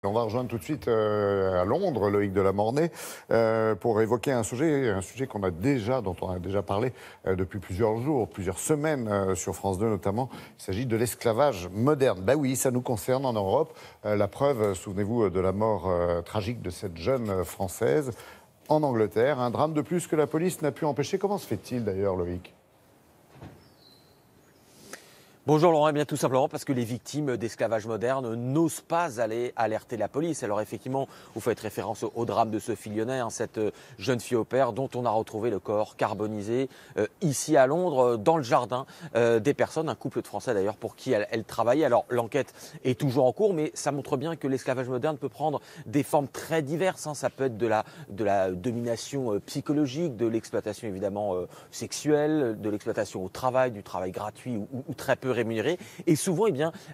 On va rejoindre tout de suite à Londres Loïc Delamornay pour évoquer un sujet dont on a déjà parlé depuis plusieurs jours, plusieurs semaines sur France 2 notamment. Il s'agit de l'esclavage moderne. Ben oui, ça nous concerne en Europe. La preuve, souvenez-vous de la mort tragique de cette jeune Française en Angleterre. Un drame de plus que la police n'a pu empêcher. Comment se fait-il d'ailleurs, Loïc ? Bonjour Laurent, bien tout simplement parce que les victimes d'esclavage moderne n'osent pas aller alerter la police. Alors effectivement, vous faites référence au drame de Sophie Lyonnais, cette jeune fille au père dont on a retrouvé le corps carbonisé ici à Londres, dans le jardin des personnes, un couple de Français d'ailleurs pour qui elle travaillait. Alors l'enquête est toujours en cours, mais ça montre bien que l'esclavage moderne peut prendre des formes très diverses. Ça peut être de la domination psychologique, de l'exploitation évidemment sexuelle, de l'exploitation au travail, du travail gratuit ou très peu rémunérés. Et souvent,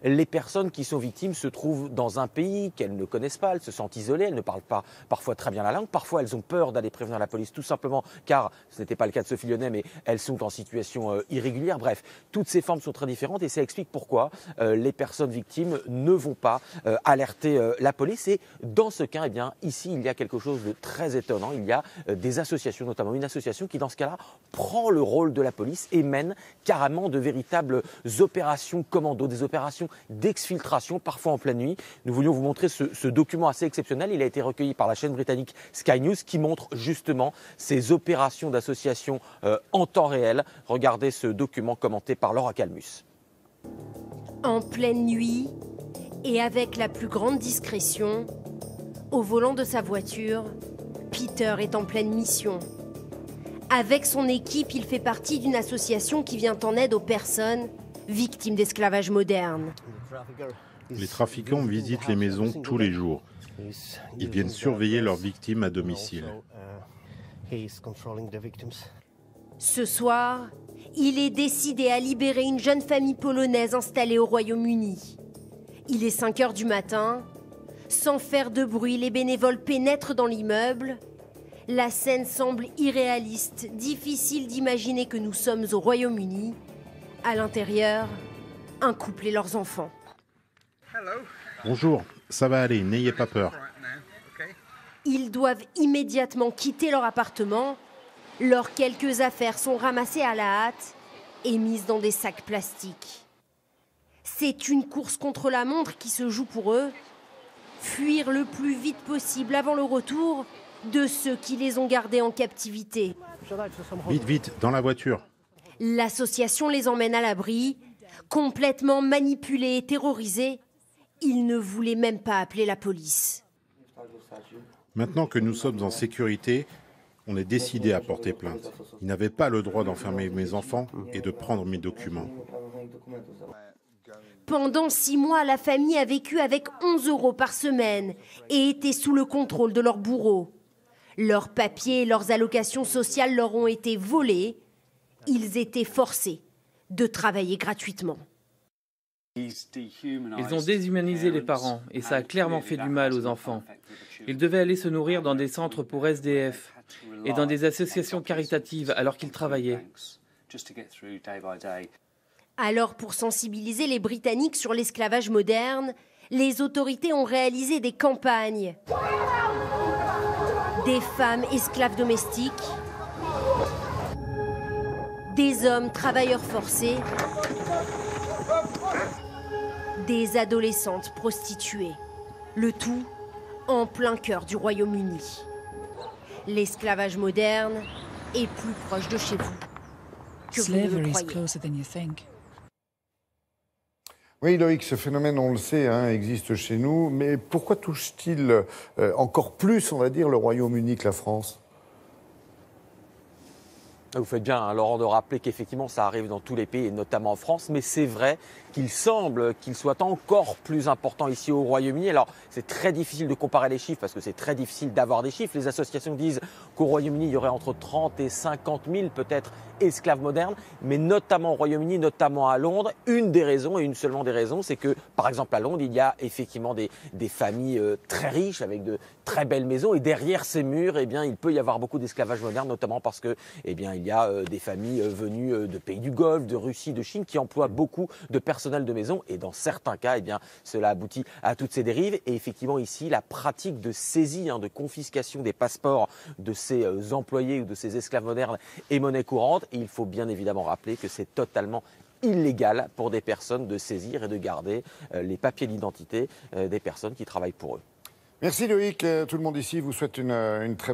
les personnes qui sont victimes se trouvent dans un pays qu'elles ne connaissent pas, elles se sentent isolées, elles ne parlent pas parfois très bien la langue, parfois elles ont peur d'aller prévenir la police tout simplement car ce n'était pas le cas de Sophie Lyonnais, mais elles sont en situation irrégulière. Bref, toutes ces formes sont très différentes et ça explique pourquoi les personnes victimes ne vont pas alerter la police. Et dans ce cas, ici, il y a quelque chose de très étonnant. Il y a des associations, notamment une association qui, dans ce cas-là, prend le rôle de la police et mène carrément de véritables opérations commando, des opérations d'exfiltration, parfois en pleine nuit. Nous voulions vous montrer ce document assez exceptionnel. Il a été recueilli par la chaîne britannique Sky News qui montre justement ces opérations d'association en temps réel. Regardez ce document commenté par Laura Calmus. En pleine nuit et avec la plus grande discrétion, au volant de sa voiture, Peter est en pleine mission. Avec son équipe, il fait partie d'une association qui vient en aide aux personnes victimes d'esclavage moderne. Les trafiquants visitent les maisons tous les jours. Ils viennent surveiller leurs victimes à domicile. Ce soir, il est décidé à libérer une jeune famille polonaise installée au Royaume-Uni. Il est 5 heures du matin. Sans faire de bruit, les bénévoles pénètrent dans l'immeuble. La scène semble irréaliste, difficile d'imaginer que nous sommes au Royaume-Uni. À l'intérieur, un couple et leurs enfants. Bonjour, ça va aller, n'ayez pas peur. Ils doivent immédiatement quitter leur appartement. Leurs quelques affaires sont ramassées à la hâte et mises dans des sacs plastiques. C'est une course contre la montre qui se joue pour eux. Fuir le plus vite possible avant le retour de ceux qui les ont gardés en captivité. Vite, vite, dans la voiture. L'association les emmène à l'abri. Complètement manipulés et terrorisés, ils ne voulaient même pas appeler la police. Maintenant que nous sommes en sécurité, on est décidé à porter plainte. Ils n'avaient pas le droit d'enfermer mes enfants et de prendre mes documents. Pendant 6 mois, la famille a vécu avec 11 € par semaine et était sous le contrôle de leur bourreau. Leurs papiers et leurs allocations sociales leur ont été volés. Ils étaient forcés de travailler gratuitement. Ils ont déshumanisé les parents et ça a clairement fait du mal aux enfants. Ils devaient aller se nourrir dans des centres pour SDF et dans des associations caritatives alors qu'ils travaillaient. Alors, pour sensibiliser les Britanniques sur l'esclavage moderne, les autorités ont réalisé des campagnes. Des femmes esclaves domestiques, des hommes travailleurs forcés, des adolescentes prostituées. Le tout en plein cœur du Royaume-Uni. L'esclavage moderne est plus proche de chez vous que vous ne le croyez. Oui, Loïc, ce phénomène, on le sait, existe chez nous. Mais pourquoi touche-t-il encore plus, on va dire, le Royaume-Uni que la France ? Vous faites bien, Laurent, de rappeler qu'effectivement, ça arrive dans tous les pays, et notamment en France. Mais c'est vrai qu'il semble qu'il soit encore plus important ici au Royaume-Uni. Alors, c'est très difficile de comparer les chiffres parce que c'est très difficile d'avoir des chiffres. Les associations disent qu'au Royaume-Uni, il y aurait entre 30 et 50 000 peut-être esclaves modernes, mais notamment au Royaume-Uni, notamment à Londres. Une des raisons, et une seulement des raisons, c'est que, par exemple, à Londres, il y a effectivement des familles très riches, avec de très belles maisons, et derrière ces murs, eh bien, il peut y avoir beaucoup d'esclavage moderne, notamment parce que, eh bien, il y a des familles venues de pays du Golfe, de Russie, de Chine, qui emploient beaucoup de personnel de maison, et dans certains cas, eh bien, cela aboutit à toutes ces dérives. Et effectivement, ici, la pratique de saisie, de confiscation des passeports de ces employés ou de ces esclaves modernes est monnaie courante. Et il faut bien évidemment rappeler que c'est totalement illégal pour des personnes de saisir et de garder les papiers d'identité des personnes qui travaillent pour eux. Merci Loïc. Tout le monde ici vous souhaite une très belle